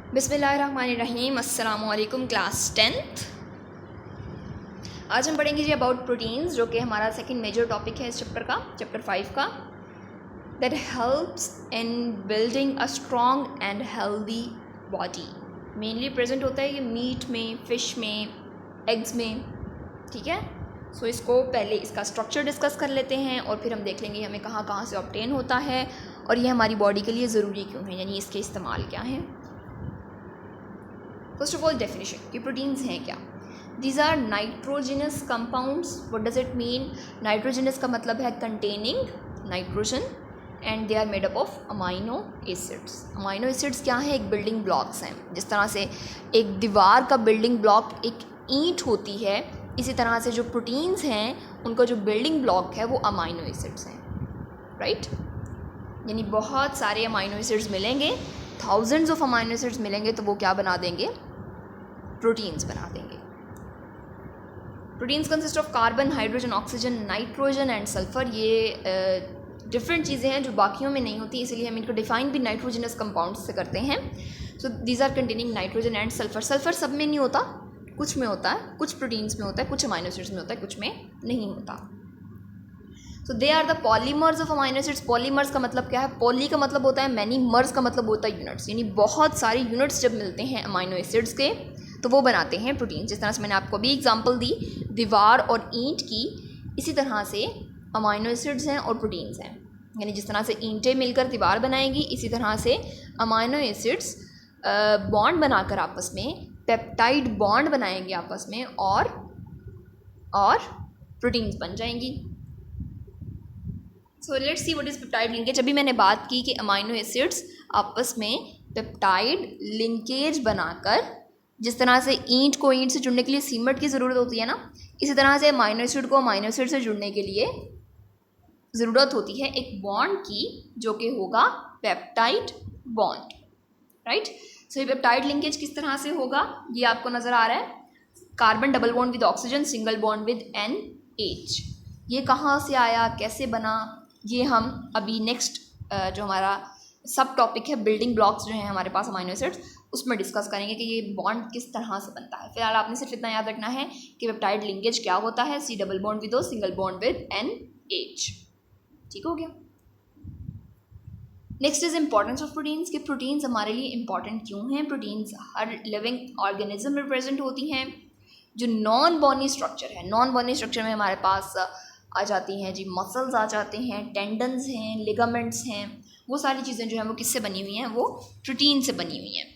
बिस्मिल्लाहिर्रहमानिर्रहीम। अस्सलामुअलैकुम class 10th। आज हम पढ़ेंगे जी अबाउट प्रोटीन्स, जो कि हमारा सेकंड मेजर टॉपिक है इस चैप्टर 5 का। That helps in building a strong and healthy body. Mainly present होता है ये मीट में, फ़िश में, एग्स में, ठीक है। सो इसको पहले इसका स्ट्रक्चर डिस्कस कर लेते हैं और फिर हम देख लेंगे हमें कहाँ कहाँ से ऑब्टेन होता है और ये हमारी बॉडी के लिए ज़रूरी क्यों है, यानी इसके इस्तेमाल क्या हैं। फर्स्ट ऑफ ऑल डेफिनेशन कि प्रोटीन्स हैं क्या। These are nitrogenous compounds. What does it mean? Nitrogenous का मतलब है containing nitrogen and they are made up of amino acids. Amino acids क्या है? एक बिल्डिंग ब्लॉक्स हैं। जिस तरह से एक दीवार का बिल्डिंग ब्लॉक एक ईंट होती है, इसी तरह से जो प्रोटीन्स हैं उनका जो बिल्डिंग ब्लॉक है वो अमाइनो एसिड्स हैं, राइट। यानी बहुत सारे अमाइनो एसिड्स मिलेंगे, थाउजेंड्स ऑफ अमाइनो एसिड्स मिलेंगे तो वो क्या बना देंगे? प्रोटीन्स बना देंगे। Proteins consist of carbon, hydrogen, oxygen, nitrogen and sulphur. ये डिफरेंट चीज़ें हैं जो बाकियों में नहीं होती, इसलिए हम इनको डिफाइन भी नाइट्रोजनस कंपाउंड्स से करते हैं। So these are containing nitrogen and sulphur. Sulphur सब में नहीं होता, कुछ में होता है, कुछ प्रोटीन्स में होता है, कुछ अमाइनो एसिड्स में होता है, कुछ में नहीं होता। So they are the polymers of amino acids. Polymers का मतलब क्या है? पॉली का मतलब होता है मैनी, मर्स का मतलब होता है यूनिट्स, यानी बहुत सारे यूनिट्स जब मिलते हैं अमाइनो एसिड्स के तो वो बनाते हैं प्रोटीन। जिस तरह से मैंने आपको अभी एग्जांपल दी दीवार और ईंट की, इसी तरह से अमाइनो एसिड्स हैं और प्रोटीन्स हैं। यानी जिस तरह से ईंटें मिलकर दीवार बनाएंगी, इसी तरह से अमाइनो एसिड्स बॉन्ड बनाकर आपस में पेप्टाइड बॉन्ड बनाएंगे आपस में और प्रोटीन्स बन जाएंगी। So let's see what is peptide linkage. अभी मैंने बात की कि अमाइनो एसिड्स आपस में पेप्टाइड लिंकेज बनाकर, जिस तरह से ईंट को ईंट से जुड़ने के लिए सीमेंट की ज़रूरत होती है ना, इसी तरह से अमाइनो एसिड को अमाइनो एसिड से जुड़ने के लिए ज़रूरत होती है एक बॉन्ड की, जो कि होगा पेप्टाइड बॉन्ड, राइट। सो ये पेप्टाइड लिंकेज किस तरह से होगा ये आपको नज़र आ रहा है। Carbon double bond with oxygen, single bond with NH। ये कहाँ से आया, कैसे बना, ये हम अभी नेक्स्ट जो हमारा सब टॉपिक है बिल्डिंग ब्लॉक्स जो हैं हमारे पास अमाइनो एसिड्स, उसमें डिस्कस करेंगे कि ये बॉन्ड किस तरह से बनता है। फिलहाल आपने सिर्फ इतना याद रखना है कि पेप्टाइड लिंकेज क्या होता है। C double bond with O, single bond with NH। ठीक हो गया। Next is importance of proteins. कि प्रोटीन्स हमारे लिए इंपॉर्टेंट क्यों हैं। प्रोटीन्स हर लिविंग ऑर्गेनिज्म में प्रेजेंट होती हैं। जो नॉन बॉनी स्ट्रक्चर है, नॉन बॉनी स्ट्रक्चर में हमारे पास आ जाती हैं जी मसल्स आ जाते हैं, टेंडन्स हैं, लिगामेंट्स हैं। वो सारी चीज़ें जो हैं वो किससे बनी हुई हैं? वो प्रोटीन से बनी हुई हैं।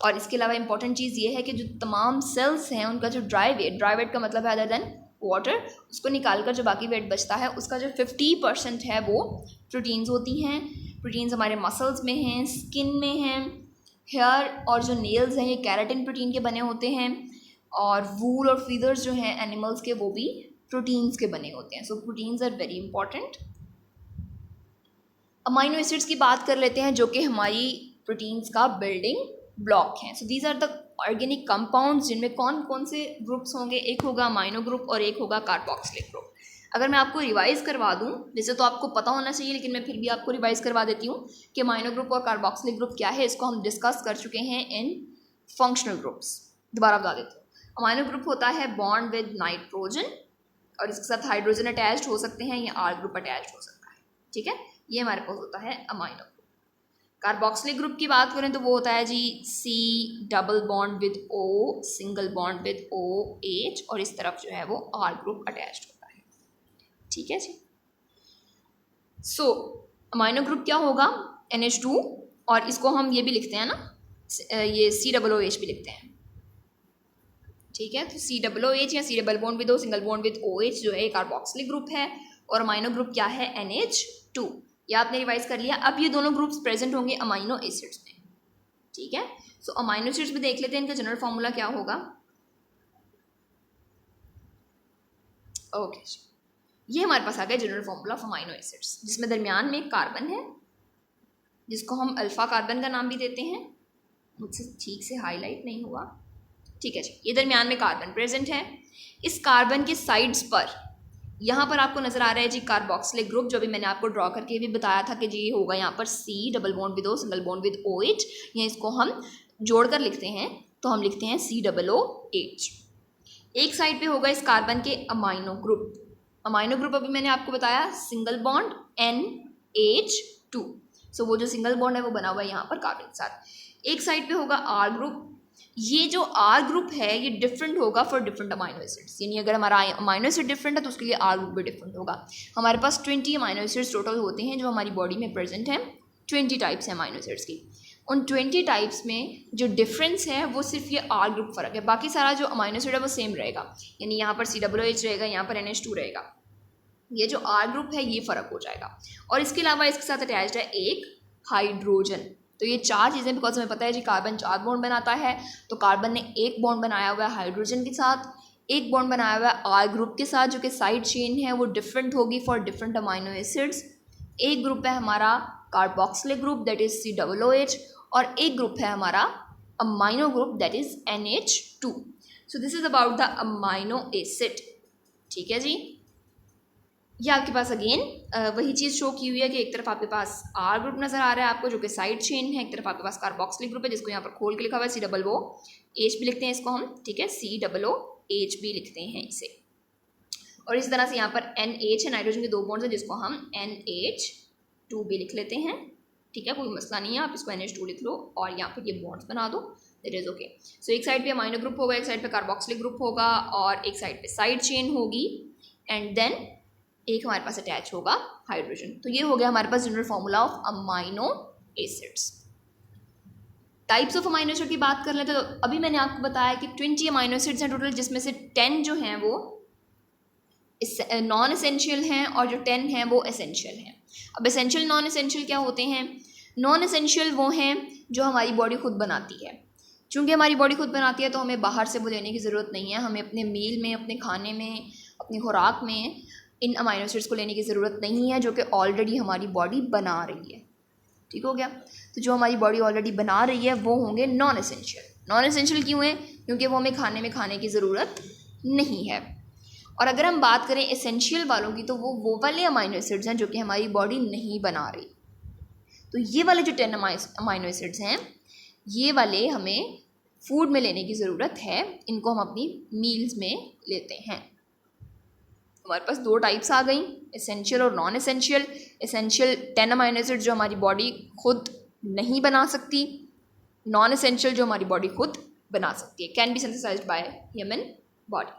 और इसके अलावा इंपॉर्टेंट चीज़ ये है कि जो तमाम सेल्स हैं उनका जो ड्राई वेट का मतलब है अदर देन वाटर, उसको निकालकर जो बाकी वेट बचता है उसका जो 50% है वो प्रोटीन्स होती हैं। प्रोटीन्स हमारे मसल्स में हैं, स्किन में हैं, हेयर और जो नेल्स हैं ये कैराटिन प्रोटीन के बने होते हैं, और वूल और फीदर्स जो हैं एनिमल्स के वो भी प्रोटीन्स के बने होते हैं। So proteins are very important. Amino acids की बात कर लेते हैं जो कि हमारी प्रोटीन्स का बिल्डिंग ब्लॉक हैं। So these are the organic compounds जिनमें कौन कौन से ग्रुप्स होंगे? एक होगा अमाइनो ग्रुप और एक होगा कार्बोक्सिलिक ग्रुप। अगर मैं आपको रिवाइज करवा दूं, वैसे तो आपको पता होना चाहिए लेकिन मैं फिर भी आपको रिवाइज करवा देती हूँ कि अमाइनो ग्रुप और कार्बोक्सिलिक ग्रुप क्या है। इसको हम डिस्कस कर चुके हैं इन फंक्शनल ग्रुप्स। दोबारा बता देती हूँ। अमाइनो ग्रुप होता है बॉन्ड विद नाइट्रोजन और इसके साथ हाइड्रोजन अटैच्ड हो सकते हैं या R ग्रुप अटैच्ड हो सकता है, ठीक है। ये हमारे पास होता है अमाइनो ग्रुप। कार्बोक्सिलिक ग्रुप की बात करें तो वो होता है जी C double bond with O, single bond with OH और इस तरफ जो है वो R ग्रुप अटैच्ड होता है, ठीक है जी। सो अमाइनो ग्रुप क्या होगा? NH2, और इसको हम ये भी लिखते हैं ना, ये COOH भी लिखते हैं, ठीक है। तो COOH या C double bond with O, single bond with OH जो है कार्बोक्सिलिक ग्रुप है, और अमाइनो ग्रुप क्या है? NH2। या आपने रिवाइज कर लिया। अब ये दोनों ग्रुप्स प्रेजेंट होंगे अमाइनो एसिड्स में, ठीक है। सो अमाइनो एसिड्स में देख लेते हैं इनका जनरल फॉर्मूला क्या होगा। ओके जी, ये हमारे पास आ गया general formula of amino acids, जिसमें दरमियान में कार्बन है जिसको हम अल्फा कार्बन का नाम भी देते हैं। मुझसे ठीक से हाईलाइट नहीं हुआ, ठीक है जी। ये दरमियान में कार्बन प्रेजेंट है। इस कार्बन के साइड्स पर यहाँ पर आपको नजर आ रहा है जी कार्बोक्सिलिक ग्रुप, जो भी मैंने आपको ड्रॉ करके भी बताया था कि जी होगा यहाँ पर C double bond with O, single bond with OH, या इसको हम जोड़कर लिखते हैं तो हम लिखते हैं COOH। एक साइड पे होगा इस कार्बन के अमाइनो ग्रुप। अमाइनो ग्रुप अभी मैंने आपको बताया सिंगल बॉन्ड NH2। सो वो जो सिंगल बॉन्ड है वो बना हुआ है यहाँ पर कार्बन के साथ। एक साइड पे होगा R ग्रुप। ये जो R ग्रुप है ये डिफरेंट होगा फॉर डिफरेंट अमाइनो एसिड्स, यानी अगर हमारा अमाइनो एसिड डिफरेंट है तो उसके लिए R ग्रुप भी डिफरेंट होगा। हमारे पास 20 अमाइनो एसिड्स टोटल होते हैं जो हमारी बॉडी में प्रेजेंट हैं। 20 टाइप्स हैं अमाइनो एसिड्स की। उन 20 टाइप्स में जो डिफरेंस है वो सिर्फ ये R ग्रुप फ़र्क है, बाकी सारा जो अमाइनो एसिड है वो सेम रहेगा। यानी यहाँ पर COOH रहेगा, यहाँ पर NH2 रहेगा। ये जो R ग्रुप है ये फ़र्क हो जाएगा। और इसके अलावा इसके साथ अटैच्ड है एक हाइड्रोजन। तो ये चार चीज़ें, बिकॉज हमें पता है जी कार्बन 4 बॉन्ड बनाता है, तो कार्बन ने एक बॉन्ड बनाया हुआ है हाइड्रोजन के साथ, एक बॉन्ड बनाया हुआ है R ग्रुप के साथ जो कि साइड चेन है वो डिफरेंट होगी फॉर डिफरेंट अमाइनो एसिड्स। एक ग्रुप है हमारा carboxylic group that is COOH, और एक ग्रुप है हमारा amino group that is NH2। So this is about the amino acid. ठीक है जी। ये आपके पास अगेन वही चीज़ शो की हुई है कि एक तरफ आपके पास R ग्रुप नज़र आ रहा है आपको जो कि साइड चेन है, एक तरफ आपके पास कार्बोक्सिलिक ग्रुप है जिसको यहाँ पर खोल के लिखा हुआ है COOH भी लिखते हैं इसको हम, ठीक है, COOH भी लिखते हैं इसे। और इस तरह से यहाँ पर NH है, नाइट्रोजन के 2 बॉन्ड्स हैं जिसको हम NH2 भी लिख लेते हैं। ठीक है, कोई मसला नहीं है, आप इसको NH2 लिख लो और यहाँ पर ये बॉन्ड्स बना दो, दैट इज़ ओके। सो एक साइड पे अमाइनो ग्रुप होगा, एक साइड पे कार्बोक्सिलिक ग्रुप होगा और एक साइड पे साइड चेन होगी, एंड देन एक हमारे पास अटैच होगा हाइड्रोजन। तो ये हो गया हमारे पास general formula of amino acids. Types of amino acid की बात कर लेते तो अभी मैंने आपको बताया कि 20 अमाइनो एसिड्स हैं टोटल, जिसमें से 10 जो हैं वो नॉन एसेंशियल हैं और जो 10 हैं वो एसेंशियल हैं। अब एसेंशियल नॉन एसेंशियल क्या होते हैं? नॉन एसेंशियल वो हैं जो हमारी बॉडी खुद बनाती है। चूँकि हमारी बॉडी खुद बनाती है तो हमें बाहर से वो लेने की ज़रूरत नहीं है, हमें अपने मील में, अपने खाने में, अपनी खुराक में इन अमाइनो एसिड्स को लेने की ज़रूरत नहीं है जो कि ऑलरेडी हमारी बॉडी बना रही है। ठीक हो गया। तो जो हमारी बॉडी ऑलरेडी बना रही है वो होंगे नॉन एसेंशियल। नॉन एसेंशियल क्यों है? क्योंकि वो हमें खाने में खाने की ज़रूरत नहीं है। और अगर हम बात करें एसेंशियल वालों की तो वो वाले अमाइनो एसिड्स हैं जो कि हमारी बॉडी नहीं बना रही। तो ये वाले जो 10 अमाइनो एसिड्स हैं ये वाले हमें फूड में लेने की ज़रूरत है, इनको हम अपनी मील्स में लेते हैं। हमारे पास 2 टाइप्स आ गई, एसेंशियल और non essential. Essential 10 amino acid जो हमारी बॉडी खुद नहीं बना सकती, नॉन एसेंशियल जो हमारी बॉडी खुद बना सकती है, can be synthesised by human body.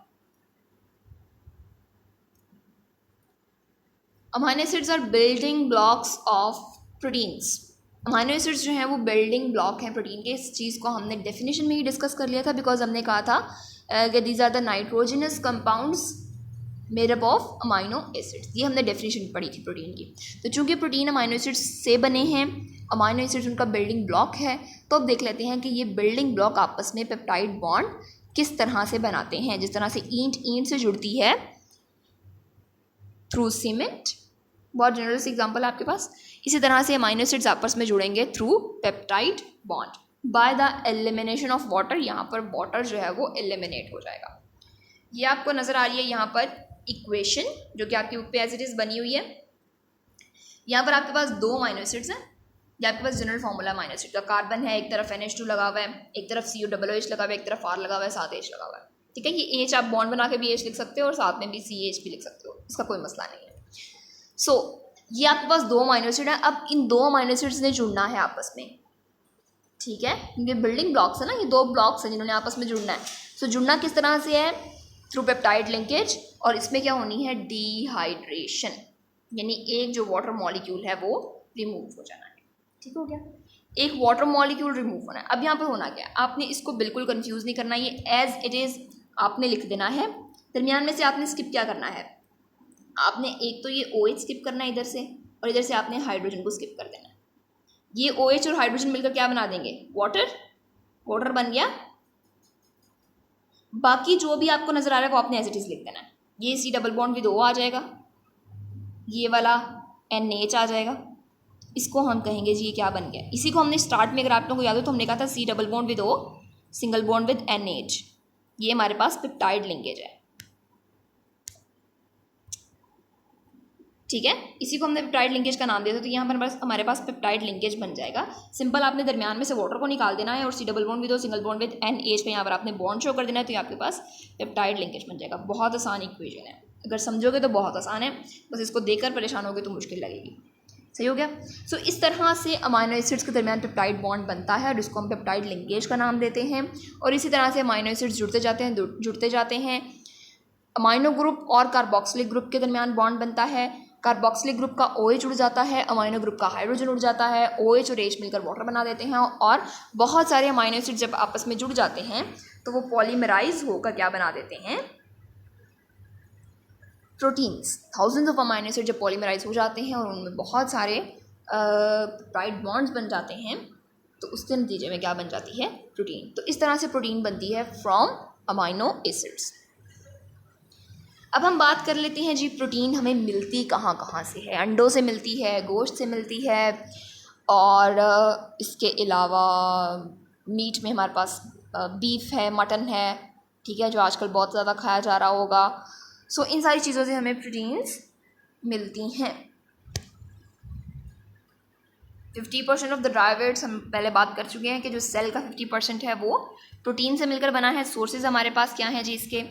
Amino acids are building blocks of proteins. Amino acids जो हैं वो बिल्डिंग ब्लॉक हैं प्रोटीन के। इस चीज़ को हमने डेफिनेशन में ही डिस्कस कर लिया था, बिकॉज हमने कहा था कि these are the nitrogenous compounds made up of amino acids. ये हमने डेफिनेशन पढ़ी थी प्रोटीन की। तो चूंकि प्रोटीन अमाइनो एसिड्स से बने हैं, अमाइनो एसिड्स उनका बिल्डिंग ब्लॉक है, तो अब देख लेते हैं कि ये बिल्डिंग ब्लॉक आपस में पेप्टाइड बॉन्ड किस तरह से बनाते हैं। जिस तरह से ईंट ईंट से जुड़ती है थ्रू सीमेंट, बहुत जनरल सी एग्जांपल है आपके पास, इसी तरह से अमाइनो एसिड्स आपस में जुड़ेंगे through peptide bond by the elimination of water. यहाँ पर वाटर जो है वो एलिमिनेट हो जाएगा। ये आपको नज़र आ रही है यहाँ पर इक्वेशन जो कि आपकी बुक पे एज इट इज़ बनी हुई है। यहाँ पर आपके पास 2 अमाइनो एसिड्स हैं। ये आपके पास जनरल फॉर्मूला अमाइनो एसिड का, कार्बन है, एक तरफ NH2 लगा हुआ है, एक तरफ COOH लगा हुआ है, एक तरफ R लगा हुआ है, साथ H लगा हुआ है। ठीक है, ये H आप बॉन्ड बना के भी H लिख सकते हो और साथ में भी CH भी लिख सकते हो, इसका कोई मसला नहीं है। सो ये आपके पास 2 अमाइनो एसिड है। अब इन 2 अमाइनो एसिड्स ने जुड़ना है आपस में, ठीक है, ये बिल्डिंग ब्लॉक्स है ना, ये 2 ब्लॉक्स हैं जिन्होंने आपस में जुड़ना है। सो जुड़ना किस तरह से है? थ्रू पेप्टाइड लिंकेज, और इसमें क्या होनी है? डिहाइड्रेशन, यानी एक जो वाटर मॉलिक्यूल है वो रिमूव हो जाना है। ठीक हो गया, एक वाटर मॉलिक्यूल रिमूव होना है। अब यहाँ पर होना क्या है, आपने इसको बिल्कुल कंफ्यूज नहीं करना, ये एज इट इज़ आपने लिख देना है। दरमियान में से आपने स्किप क्या करना है? आपने एक तो ये OH स्किप करना है इधर से, और इधर से आपने हाइड्रोजन को स्किप कर देना है। ये OH और हाइड्रोजन मिलकर क्या बना देंगे? वाटर। वाटर बन गया। बाकी जो भी आपको नजर आ रहा है वो आपने एज इट इज लिख देना है। ये C double bond with O आ जाएगा, ये वाला NH आ जाएगा, इसको हम कहेंगे जी ये क्या बन गया। इसी को हमने स्टार्ट में, अगर आप लोगों को याद हो तो हमने कहा था C double bond with O single bond with NH, ये हमारे पास पेप्टाइड लिंकेज है। ठीक है, इसी को हमने पेप्टाइड लिंकेज का नाम दिया था। तो यहाँ पर हमारे पास पेप्टाइड लिंकेज बन जाएगा। सिंपल आपने दरमियान में से वाटर को निकाल देना है और सी डबल बॉन्ड विद और सिंगल बॉन्ड विद NH पे यहाँ पर आपने बॉन्ड शो कर देना है, तो आपके पास पेप्टाइड लिंकेज बन जाएगा। बहुत आसान इक्वेशन है, अगर समझोगे तो बहुत आसान है, बस इसको देखकर परेशान होगे तो मुश्किल लगेगी। सही हो गया। सो इस तरह से अमाइनो एसिड्स के दरमियान पेप्टाइड बॉन्ड बनता है और इसको हम पेप्टाइड लिंकेज का नाम देते हैं। और इसी तरह से अमाइनो एसिड्स जुड़ते जाते हैं। अमाइनो ग्रुप और कार्बोक्सिलिक ग्रुप के दरमियान बॉन्ड बनता है। कार्बोक्सिलिक ग्रुप का OH जुड़ जाता है, अमाइनो ग्रुप का हाइड्रोजन उड़ जाता है, OH और H मिलकर वाटर बना देते हैं। और बहुत सारे अमाइनो एसिड जब आपस में जुड़ जाते हैं तो वो पॉलीमराइज होकर क्या बना देते हैं, proteins. Thousands of amino acid जब पॉलीमराइज हो जाते हैं और उनमें बहुत सारे पेप्टाइड बॉन्ड्स बन जाते हैं तो उसके नतीजे में क्या बन जाती है, प्रोटीन। तो इस तरह से प्रोटीन बनती है फ्रॉम अमाइनो एसिड्स। अब हम बात कर लेते हैं जी, प्रोटीन हमें मिलती कहाँ कहाँ से है। अंडों से मिलती है, गोश्त से मिलती है, और इसके अलावा मीट में हमारे पास बीफ है, मटन है, ठीक है, जो आजकल बहुत ज़्यादा खाया जा रहा होगा। सो इन सारी चीज़ों से हमें प्रोटीन्स मिलती हैं। 50% ऑफ द ड्राइवेट्स हम पहले बात कर चुके हैं कि जो सेल का 50% है वो प्रोटीन से मिलकर बना है। सोर्सेज हमारे पास क्या हैं जी इसके,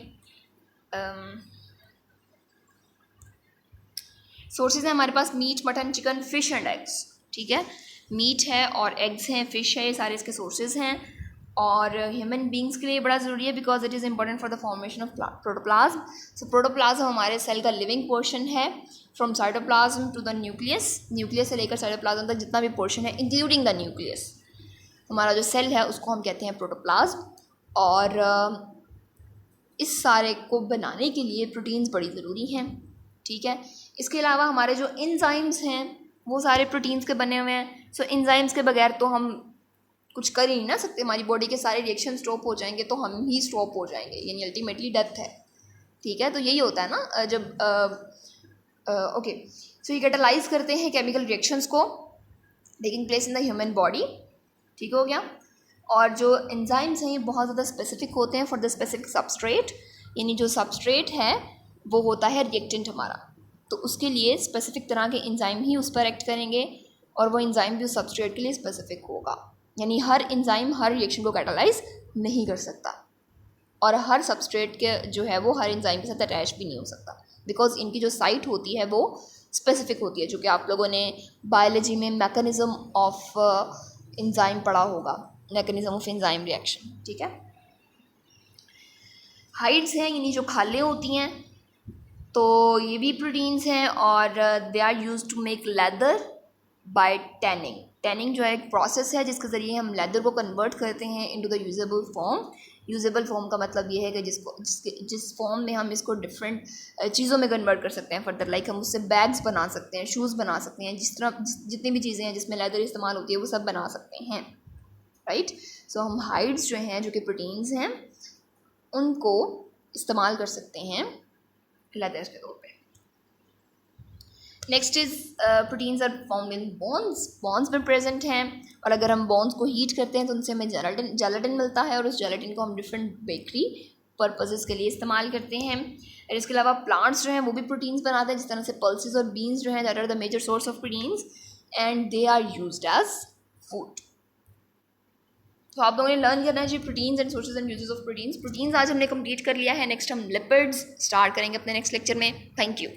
सोर्सेज हैं हमारे पास meat, mutton, chicken, fish and eggs. ठीक है, मीट है और एग्स हैं, फिश है, ये सारे इसके सोर्सेज हैं। और ह्यूमन बींग्स के लिए बड़ा ज़रूरी है because it is important for the formation of protoplasm. So protoplasm हमारे सेल का लिविंग पोर्शन है, from cytoplasm to the nucleus. Nucleus से लेकर साइटोप्लाज्म तक जितना भी पोर्शन है इंक्लूडिंग द न्यूक्लियस, हमारा जो सेल है उसको हम कहते हैं प्रोटोप्लाज्म। और इस सारे को बनाने के लिए प्रोटीन्स बड़ी ज़रूरी हैं। ठीक है, इसके अलावा हमारे जो एंजाइम्स हैं वो सारे प्रोटीन्स के बने हुए हैं। सो एंजाइम्स के बगैर तो हम कुछ कर ही नहीं ना सकते, हमारी बॉडी के सारे रिएक्शन स्टॉप हो जाएंगे तो हम ही स्टॉप हो जाएंगे, यानी अल्टीमेटली डेथ है। ठीक है, तो यही होता है ना जब ओके, सो ये कैटालाइज करते हैं केमिकल रिएक्शंस को taking place in the human body. ठीक हो गया। और जो एंजाइम्स हैं ये बहुत ज़्यादा स्पेसिफिक होते हैं फॉर द स्पेसिफिक सबस्ट्रेट, यानी जो सबस्ट्रेट है वो होता है रिएक्टेंट हमारा, तो उसके लिए स्पेसिफिक तरह के एंजाइम ही उस पर एक्ट करेंगे और वो एंजाइम भी उस सबस्ट्रेट के लिए स्पेसिफिक होगा। यानी हर एंजाइम हर रिएक्शन को कैटालाइज नहीं कर सकता और हर सबस्ट्रेट के जो है वो हर एंजाइम के साथ अटैच भी नहीं हो सकता बिकॉज इनकी जो साइट होती है वो स्पेसिफिक होती है, जो कि आप लोगों ने बायोलॉजी में मैकेनिज्म ऑफ एंजाइम पढ़ा होगा, मैकेनिज्म ऑफ एंजाइम रिएक्शन। ठीक है, हाइड्स हैं यानी जो खालें होती हैं, तो ये भी प्रोटीन्स हैं और they are use to make leather by tanning. Tanning जो है एक प्रोसेस है जिसके ज़रिए हम लेदर को कन्वर्ट करते हैं into the usable form. Usable form का मतलब ये है कि जिस फॉर्म में हम इसको डिफरेंट चीज़ों में कन्वर्ट कर सकते हैं फर्दर, लाइक हम उससे बैग्स बना सकते हैं, शूज़ बना सकते हैं, जिस तरह जितनी भी चीज़ें हैं जिसमें लेदर इस्तेमाल होती है वो सब बना सकते हैं। राइट, सो हम हाइड्स जो हैं जो कि प्रोटीन्स हैं उनको इस्तेमाल कर सकते हैं लेदर्स के तौर पे। Next is proteins are found in bones. Bones में प्रेजेंट हैं और अगर हम बोन्स को हीट करते हैं तो उनसे हमें जेलेटिन मिलता है और उस जेलेटिन को हम डिफरेंट बेकरी पर्पसेस के लिए इस्तेमाल करते हैं। और इसके अलावा प्लांट्स जो हैं वो भी प्रोटीन्स बनाते हैं, जिस तरह से पल्सेस और बीन्स जो हैं that are the major source of proteins and they are used as food. तो आप लोगों ने लर्न करना है जी proteins and sources and uses of proteins. Proteins आज हमने कंप्लीट कर लिया है, नेक्स्ट हम लिपिड्स स्टार्ट करेंगे अपने नेक्स्ट लेक्चर में। Thank you.